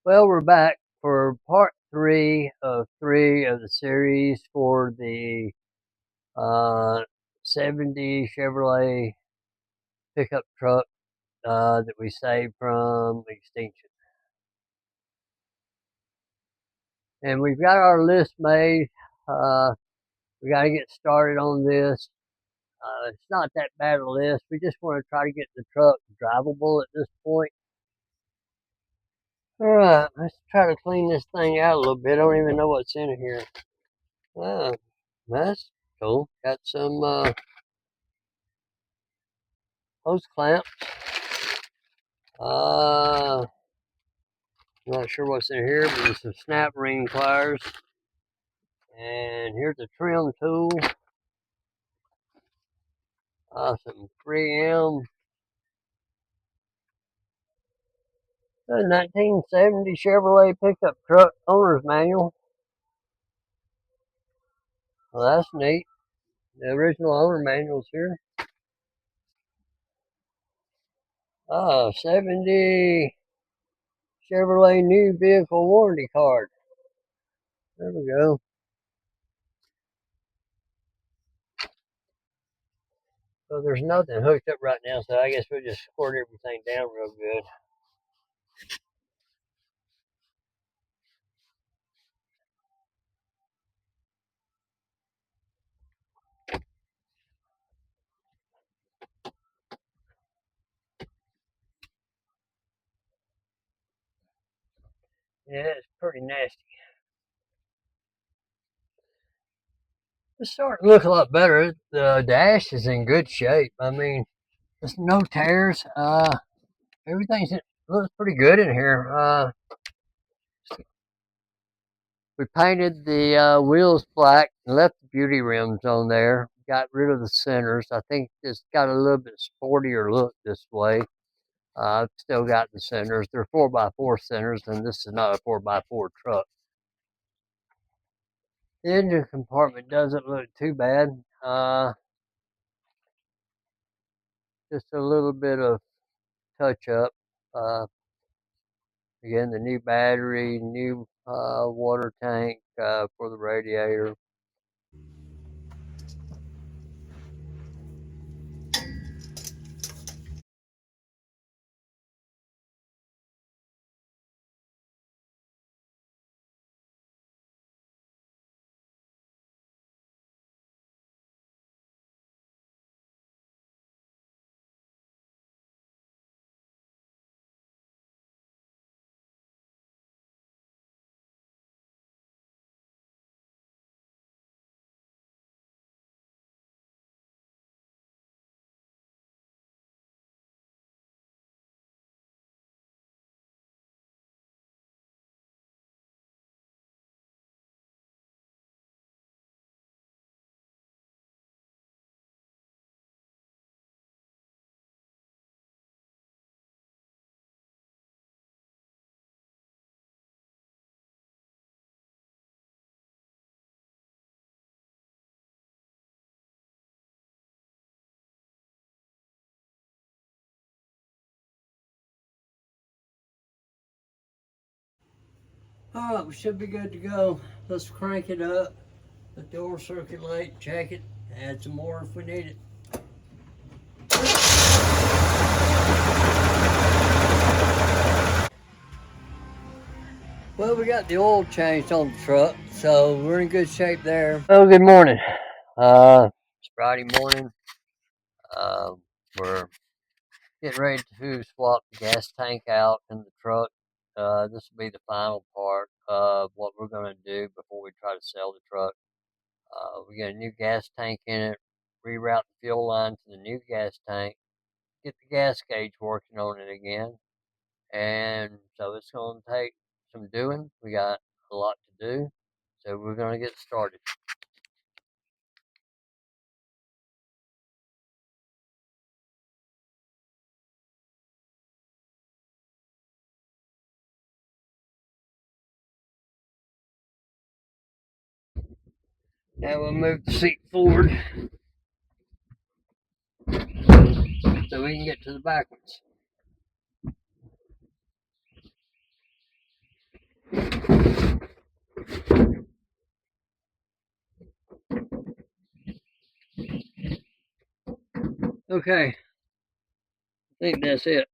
Well, we're back for part three of the series for the uh, 70 Chevrolet pickup truck that we saved from extinction. And we've got our list made. Uh, we got to get started on this. It's not that bad a list. We just want to try to get the truck drivable at this point. All right, let's try to clean this thing out a little bit. I don't even know what's in here. Oh, that's cool. Got some hose clamps. Not sure what's in here, but there's some snap ring pliers. And here's a trim tool. Some 3M. A 1970 Chevrolet pickup truck owner's manual. Well, that's neat. The original owner manual's here. 70 Chevrolet new vehicle warranty card. There we go. So there's nothing hooked up right now, so I guess we'll just squirt everything down real good. Yeah, it's pretty nasty. It's starting to look a lot better. The dash is in good shape. I mean, there's no tears. Everything looks pretty good in here. We painted the wheels black and left the beauty rims on there. Got rid of the centers. I think it's got a little bit sportier look this way. Still got the centers. They're 4x4 centers, and this is not a 4x4 truck. The engine compartment doesn't look too bad. Just a little bit of touch up. Uh, Again, the new battery, new water tank for the radiator. All right, we should be good to go. Let's crank it up, let the oil circulate, check it, add some more if we need it. Well, we got the oil changed on the truck, so we're in good shape there. Oh, good morning. It's Friday morning. We're getting ready to swap the gas tank out in the truck. This will be the final part of what we're going to do before we try to sell the truck. We got a new gas tank in it, reroute the fuel line to the new gas tank, get the gas gauge working on it again. And so it's going to take some doing. We got a lot to do. So we're going to get started. Now we'll move the seat forward so we can get to the back ones. Okay, I think that's it.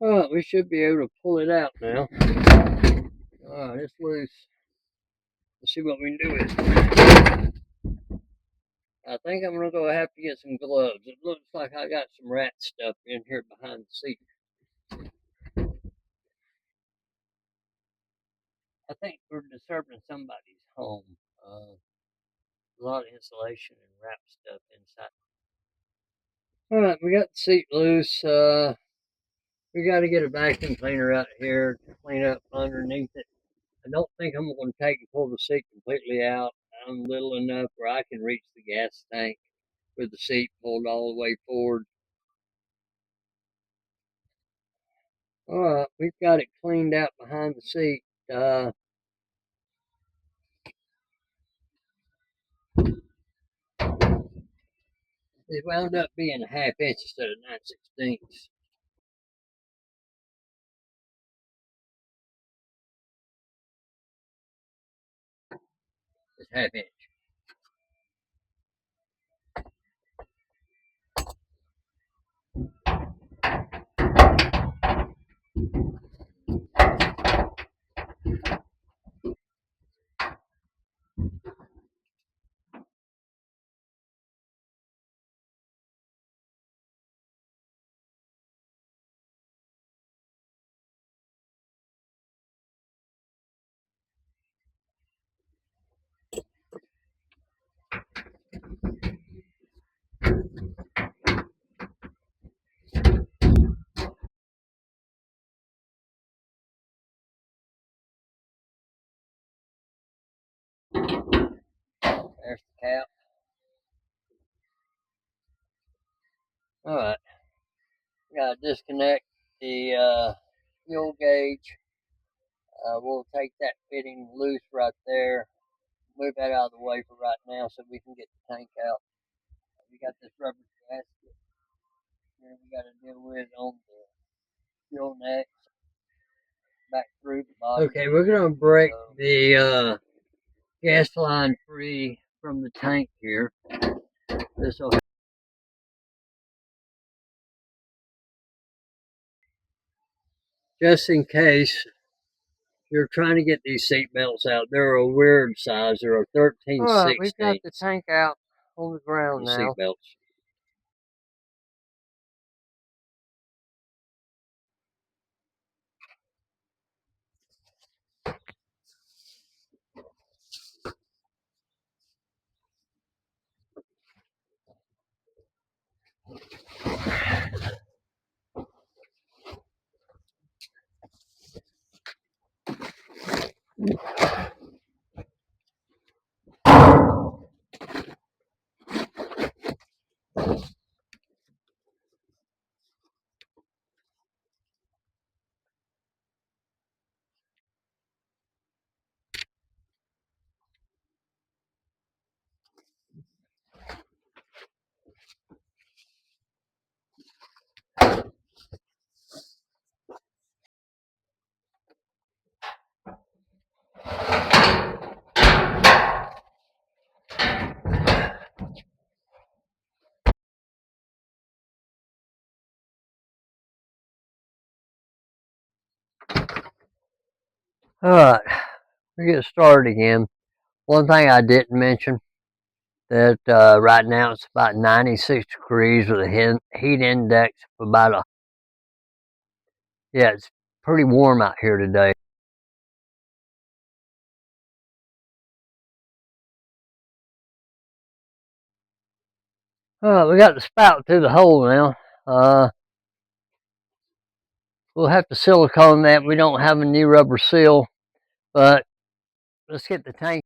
Alright, we should be able to pull it out now. Alright, it's loose. Let's see what we can do with it. I think I'm gonna go have to get some gloves. It looks like I got some rat stuff in here behind the seat. I think we're disturbing somebody's home. A lot of insulation and wrap stuff inside. Alright, we got the seat loose. We got to get a vacuum cleaner out here to clean up underneath it. I don't think I'm going to take and pull the seat completely out. I'm little enough where I can reach the gas tank with the seat pulled all the way forward. Alright, we've got it cleaned out behind the seat. It wound up being a ½ inch instead of 9/16. It's ½ inch. There's the cap. Alright, gotta disconnect the fuel gauge. We'll take that fitting loose right there, move that out of the way for right now so we can get the tank out. We got this rubber gasket here we got to deal with on the fuel neck back through the bottom. Okay, we're going to break the gas line free from the tank here. This will just in case you're trying to get these seat belts out. They're a weird size. They're a 13/16. All right, we've got the tank out on the ground now. Seat belts. All right, we get started again. One thing I didn't mention that right now it's about 96 degrees with a heat index of about a. Yeah, it's pretty warm out here today. We got the spout through the hole now. We'll have to silicone that. We don't have a new rubber seal, but let's get the tank.